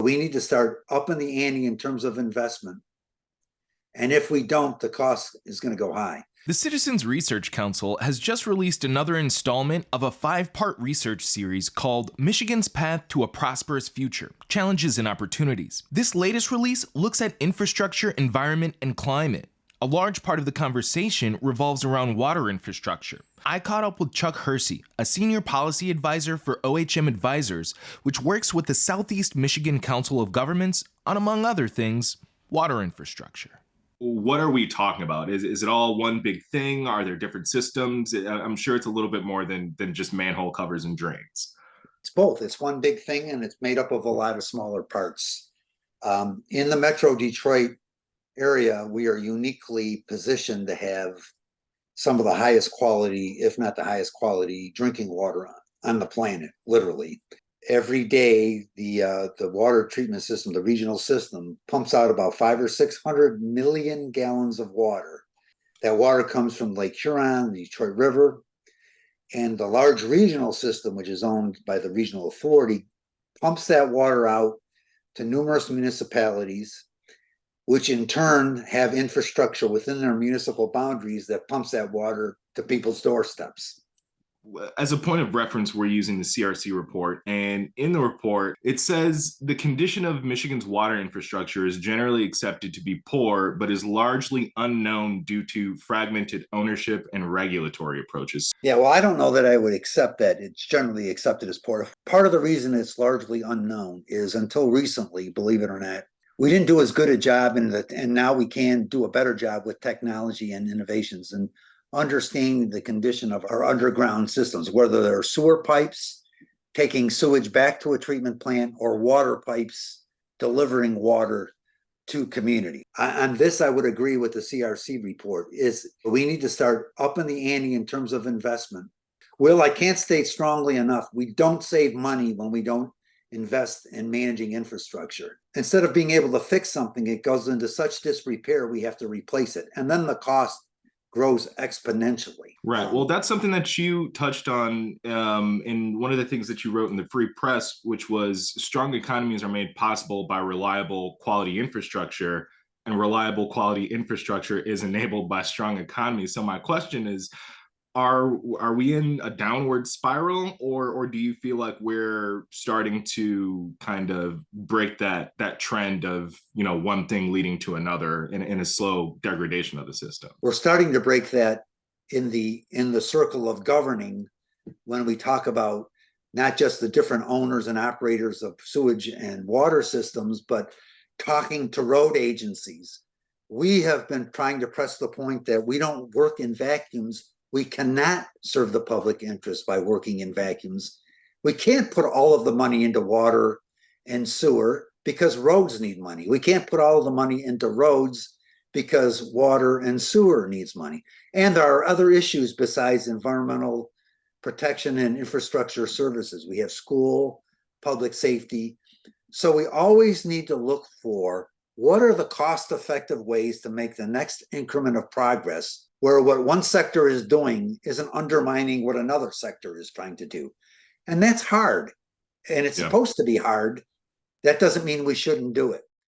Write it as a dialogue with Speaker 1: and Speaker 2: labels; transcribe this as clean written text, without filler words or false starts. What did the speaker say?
Speaker 1: We need to start upping the ante in terms of investment. And if we don't, the cost is going to go high.
Speaker 2: The Citizens Research Council has just released another installment of a 5-part research series called Michigan's Path to a Prosperous Future: Challenges and Opportunities. This latest release looks at infrastructure, environment, and climate. A large part of the conversation revolves around water infrastructure. I caught up with Chuck Hersey, a senior policy advisor for OHM Advisors, which works with the Southeast Michigan Council of Governments on, among other things, water infrastructure.
Speaker 3: What are we talking about? Is it all one big thing? Are there different systems? I'm sure it's a little bit more than just manhole covers and drains.
Speaker 1: It's both. It's one big thing, and it's made up of a lot of smaller parts. In the Metro Detroit area, we are uniquely positioned to have some of the highest quality, if not the highest quality, drinking water on the planet, literally. Every day, the water treatment system, the regional system, pumps out about 500 or 600 million gallons of water. That water comes from Lake Huron, the Detroit River, and the large regional system, which is owned by the regional authority, pumps that water out to numerous municipalities, which in turn have infrastructure within their municipal boundaries that pumps that water to people's doorsteps.
Speaker 3: As a point of reference, we're using the CRC report, and in the report, it says the condition of Michigan's water infrastructure is generally accepted to be poor, but is largely unknown due to fragmented ownership and regulatory approaches.
Speaker 1: Yeah, well, I don't know that I would accept that. It's generally accepted as poor. Part of the reason it's largely unknown is until recently, believe it or not, we didn't do as good a job, and now we can do a better job with technology and innovations and understanding the condition of our underground systems, whether they're sewer pipes taking sewage back to a treatment plant or water pipes delivering water to community. On this, I would agree with the CRC report, is we need to start upping the ante in terms of investment. Will, I can't state strongly enough, we don't save money when we don't invest in managing infrastructure. Instead of being able to fix something, it goes into such disrepair, we have to replace it. And then the cost grows exponentially.
Speaker 3: Right. Well, that's something that you touched on in one of the things that you wrote in the Free Press, which was strong economies are made possible by reliable quality infrastructure, and reliable quality infrastructure is enabled by strong economies. So my question is, are we in a downward spiral, or do you feel like we're starting to kind of break that trend of, one thing leading to another in a slow degradation of the system?
Speaker 1: We're starting to break that in the circle of governing when we talk about not just the different owners and operators of sewage and water systems, but talking to road agencies. We have been trying to press the point that we don't work in vacuums. We cannot serve the public interest by working in vacuums. We can't put all of the money into water and sewer because roads need money. We can't put all of the money into roads because water and sewer needs money. And there are other issues besides environmental protection and infrastructure services. We have school, public safety. So we always need to look for what are the cost-effective ways to make the next increment of progress where what one sector is doing isn't undermining what another sector is trying to do. And that's hard. And it's supposed to be hard. That doesn't mean we shouldn't do it.